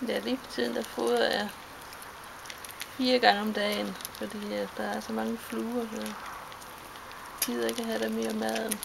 Ja, lige for tiden der fodrer jeg 4 gange om dagen, fordi der er så mange fluer, så jeg gider ikke have dem i maden.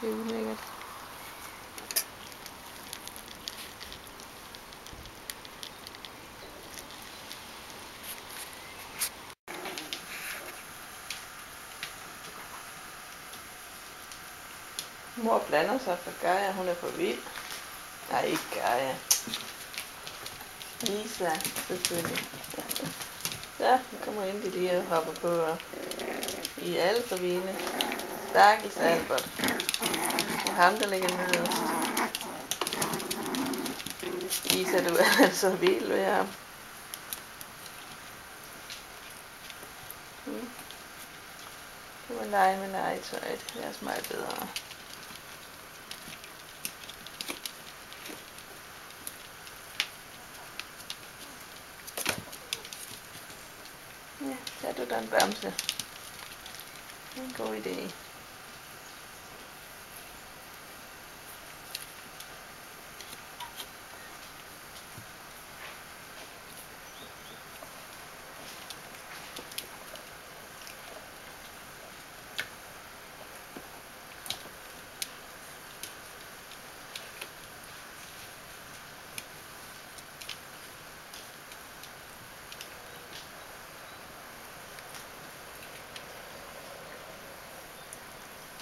Det er ulækkert. Mor blander sig for Gaia, hun er for vild. Nej, ikke Gaia. Lisa, selvfølgelig. Ja, nu kommer ind de lige og hopper på i alfervine. Stakkels Albert. Det er ham, der ligger nederst. Lisa, du er så vild ved ham. Du må lege med legetøjet. Det er også meget bedre. Ja, der er du da en bamse. Det er en god idé.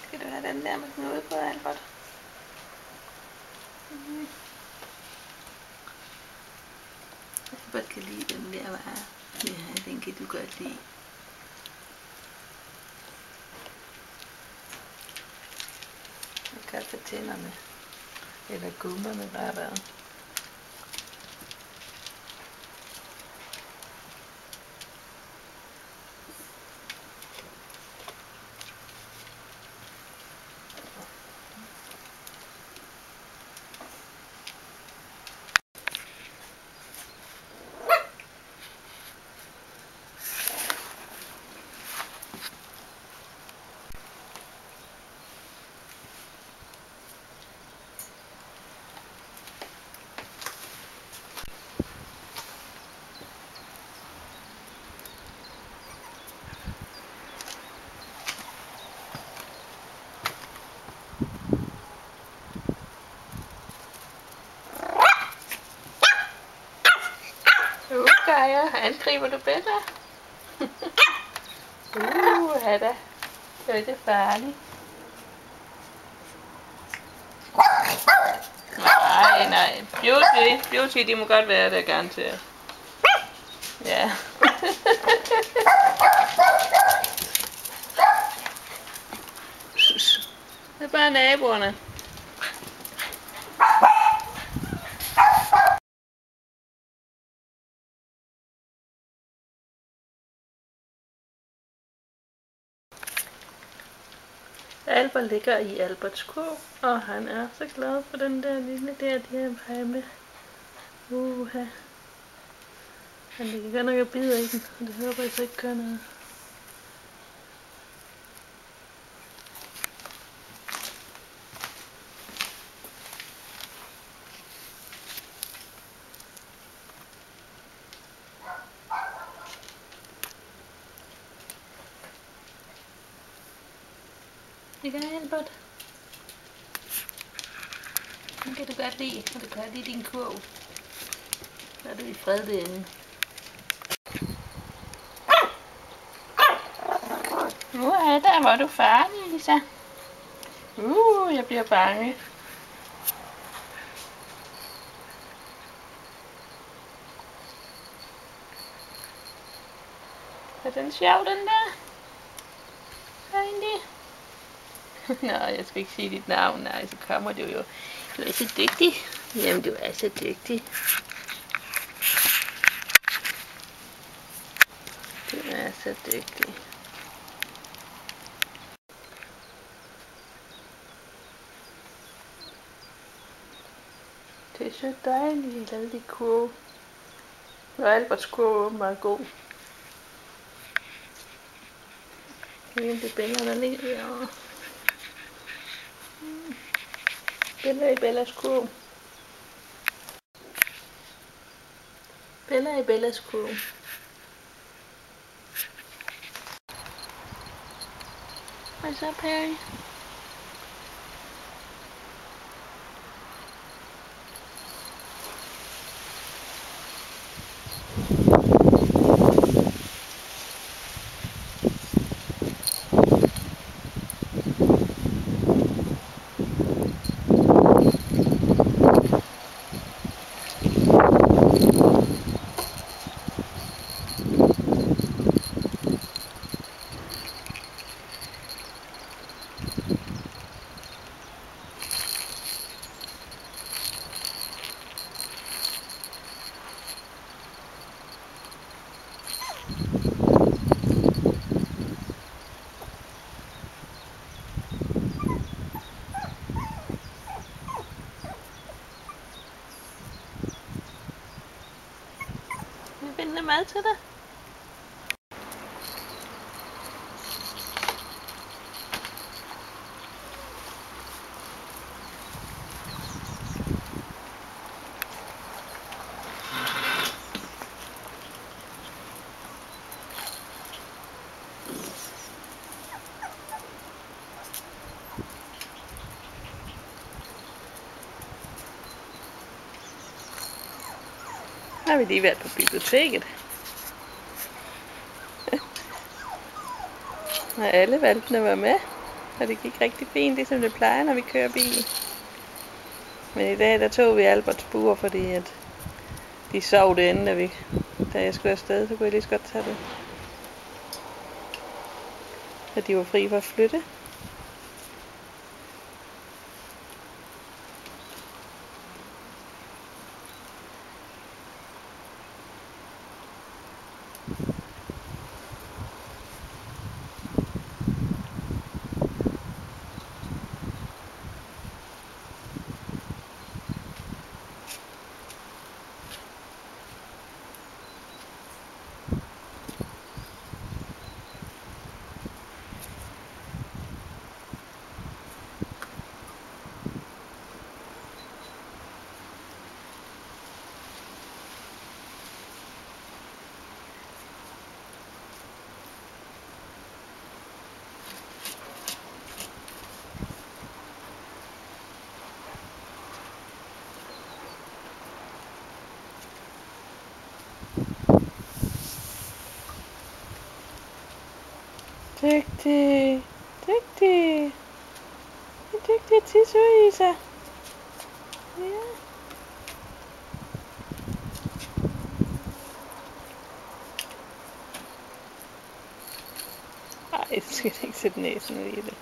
Skal du have den der med knude på, Albert? Albert kan lide den der vare. Ja, den kan du godt lide. Jeg kan få tænderne. Eller gummerne bare været. Gaia, angriber du bedre? Da. Det er ikke farligt. Nej. Beauty, de må godt være der, garanteret. Ja. Det er bare naboerne. Albert ligger i Alberts kurv, og han er så glad for den der lille der, de har med. Han ligger godt nok og bider i den, og det håber jeg så ikke gør noget. Det gør Albert. Den kan du godt lide, og du kan godt lide din kurv. Så er du i fred derinde. Der var du farlig, Lisa. Jeg bliver bange. Er den sjov, den der? Egentlig? Nå, jeg skal ikke sige dit navn. Nej, så kommer du jo. Du er så dygtig. Jamen, du er så dygtig. Du er så dygtig. Det er så dejligt, alle de kurve. Og Alberts kurve er meget god. Det er Bella, der ligger derovre. Bella i Bellas kurv. Bella i Bellas kurv. Hvad så, Perry? Vil jeg finde noget mad til dig? Har vi lige været på biblioteket. Og alle valgte at være med. Og det gik rigtig fint, ligesom det plejer, når vi kører bil. Men i dag, der tog vi Alberts bur, fordi at de sov derinde, da jeg skulle afsted, så kunne jeg lige så godt tage det. Og de var fri for at flytte. Dygtig, dygtig. En dygtig tisse, Isa. Ja. Ej, så skal jeg ikke sætte næsen ud i det.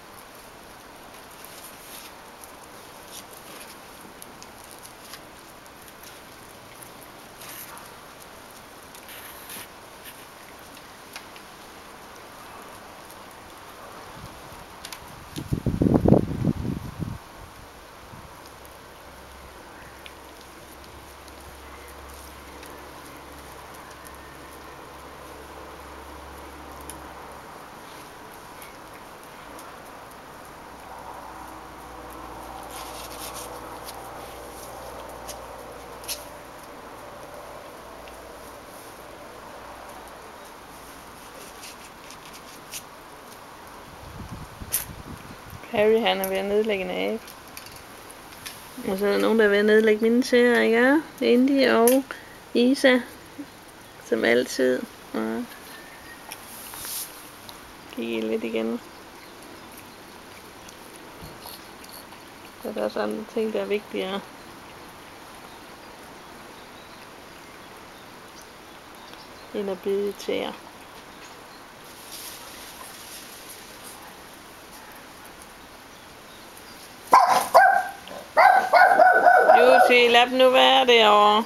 Harry, han er ved at nedlægge en æg. Og så er der nogen, der er ved at nedlægge mine tæer, ikke? Indy og Isa. Som altid. Ja. Kigge lidt igen. Så der er også andre ting, der er vigtigere. End at bide tæer. Jussi, lad dem nu være derovre.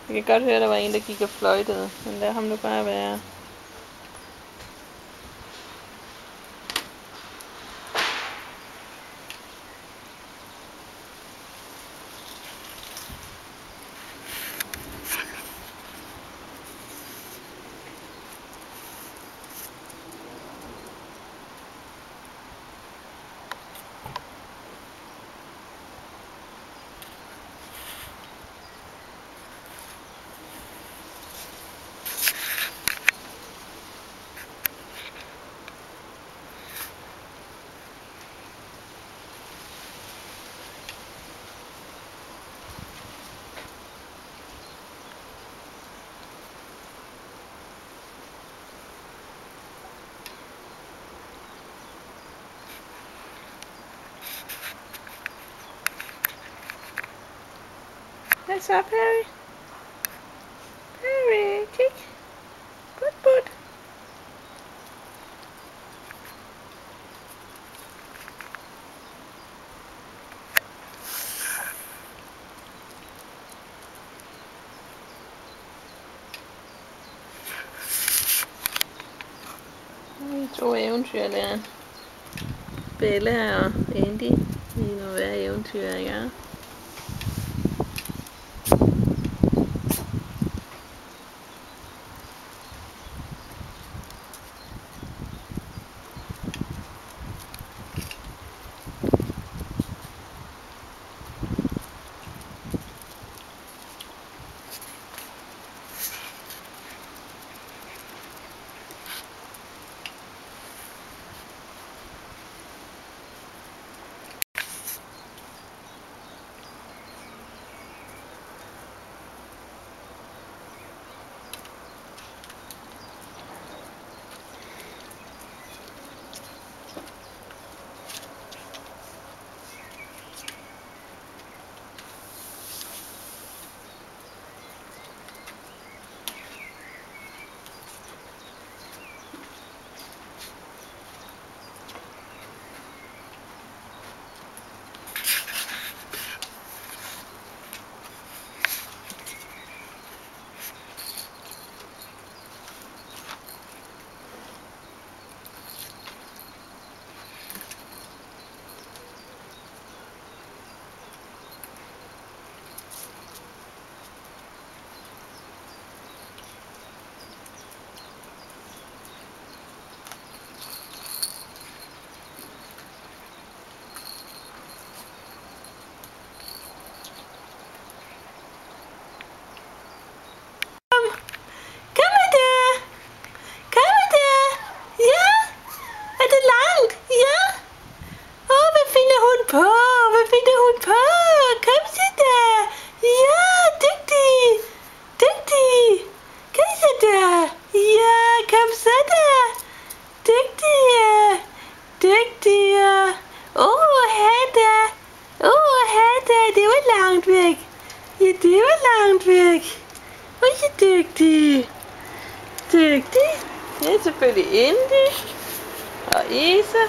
Jeg kan godt høre, at der var en, der gik og fløjtede, men lad ham nu bare være. Hvad så, Perry? Perry, kig. Put, put. To eventyrlærer. Bella og Andy. De må være eventyr, ikke? Dygtig. Dygtig. Det er selvfølgelig Indy og Isa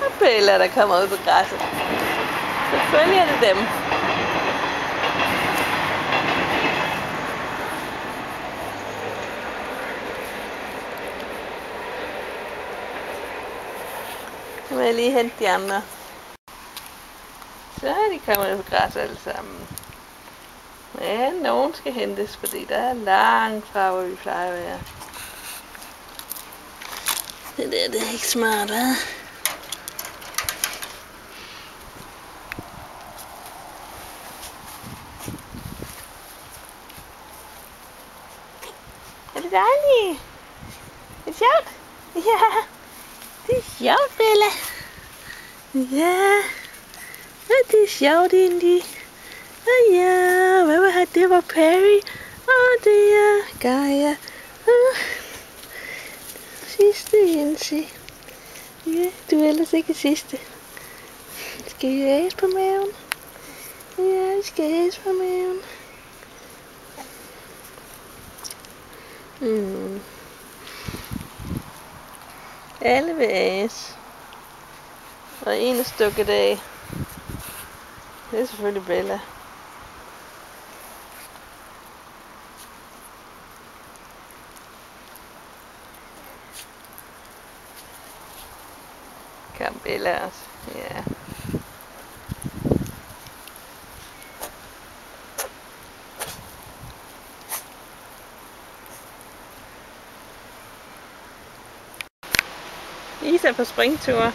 og Bella, der kommer ud på græsset. Selvfølgelig er det dem. Nu vil jeg lige hente de andre. Så er de kommet ud på græsset alle sammen. Ja, nogen skal hentes, fordi der er langt fra, hvor vi plejer at være. Det er ikke smart, hva'? Er det dejligt? Er det sjovt? Ja, det er sjovt, Bella. Ja, det er sjovt, Indy. Ja, hvad var det? Var Perry. Og det er Gaia. Sidste Jensi. Ja, du er ellers ikke sidste. Skal I æse på maven? Ja, I skal æse på maven. Alle vil æse. Og en er stukket af. Det er selvfølgelig Bella. Kom Bella også. Ja. Isa på springtur.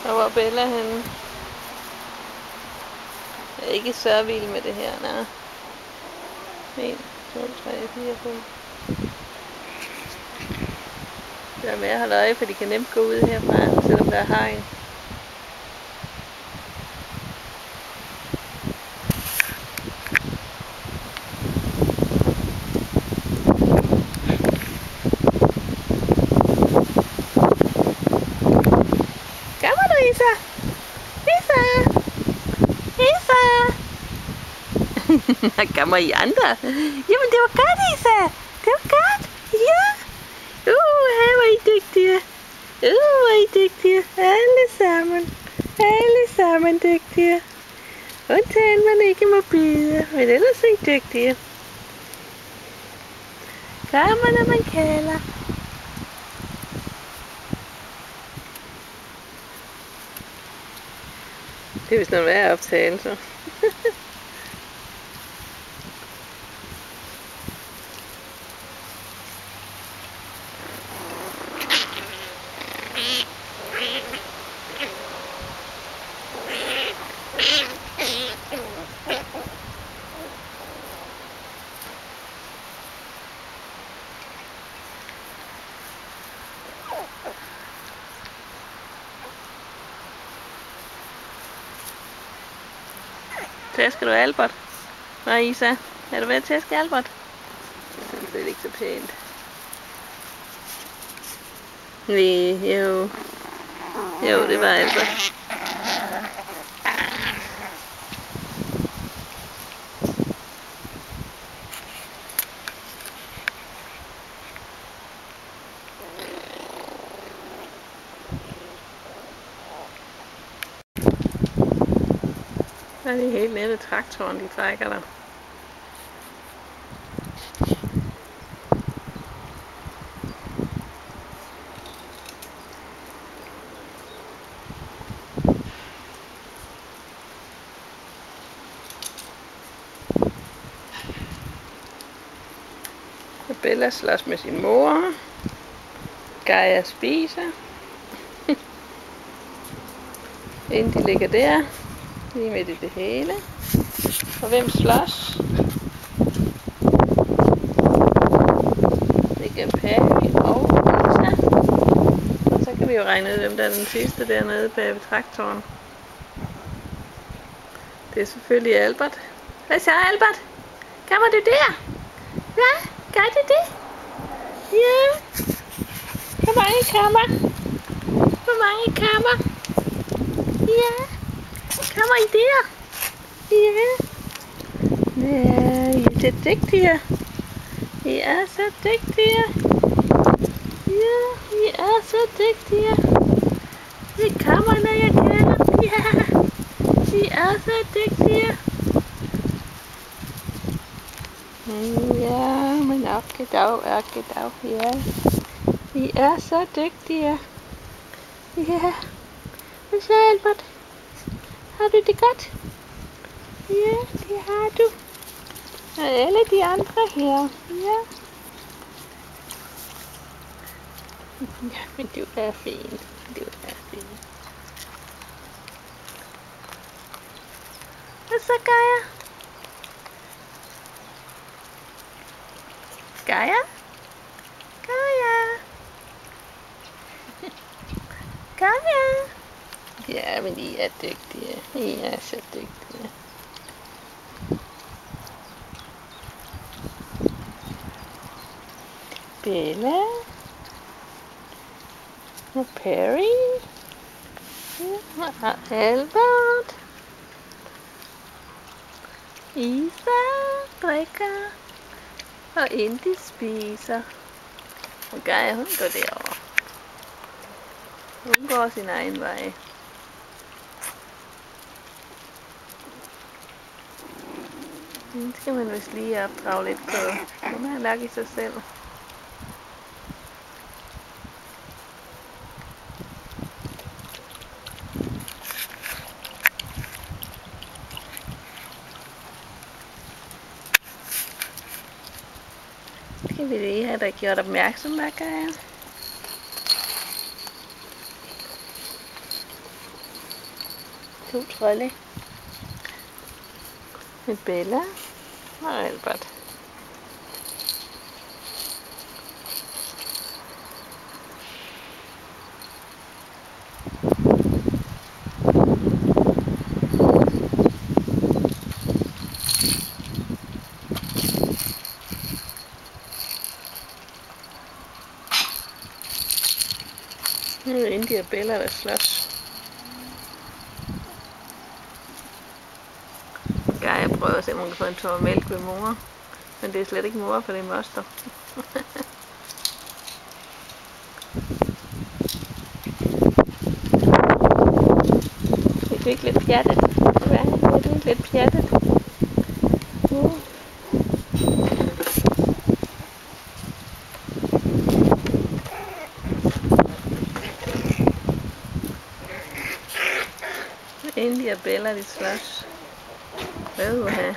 Og hvor er Bella henne? Jeg er ikke så vild med det her, nej. 1, 2, 3, 4, 5. Det er med at holde øje, for de kan nemt gå ud herfra, selvom der er hegn. Isa! Isa! Isa! Der kommer I andre. Jamen det var godt, Isa! Det var godt! Ja! Her var I dygtige! Var I dygtige! Alle sammen! Alle sammen dygtige! Undtagen man ikke må bide, men ellers er I dygtige. Kommer når man kalder. Det er vist noget værd optagelse. Tæsker du Albert? Nej, Isa. Er du ved at tæske Albert? Det er ikke så pænt. Nej, jo. Jo, det var Albert. Der er de helt nede ved traktoren, de trækker der. Bella slås med sin mor. Gaia spiser. Inden de ligger der. Lige midt i det hele. Og hvem slås? Det er Perry og Isa. Og så kan vi jo regne ud, hvem der er den sidste dernede bag ved traktoren. Det er selvfølgelig Albert. Hvad så, Albert? Kommer du der? Ja, gør du det? Ja. Hvor mange kammer? Hvor mange kammer? Ja. Kommer I der? Ja. Ja, I er så dygtige. I er så dygtige. Ja, I er så dygtige. I kommer, når jeg kalder. Ja. I er så dygtige. Ja, men akkedag, ja. I er så dygtige. Ja. Hvad så, Albert? Har du det godt? Ja, det har du. Og alle de andre her. Ja. Ja, men du er fin. Du er fin. Hvad så, Gaia? Gaia? Gaia? Gaia? Ja, men I er dygtige. I er så dygtige. Bella. Og Perry. Og Albert. Isa drikker. Og Indy spiser. Og Gaia, hun går derover. Hun går sin egen vej. Den skal man vist lige opdrage lidt på. Hun har lagt i sig selv. Skal vi lige have dig gjort opmærksom på, Gaia? To trolde. Med Bella og Albert. Nu er det Indy og Bella, der slås. prøver at se, om hun kan få en tår mælk ved mor. Men det er slet ikke mor, for det er moster. Det er ikke lidt pjattet. Hvad er det? Lidt pjattet. India og Bella, de slås. Hvad vil du have?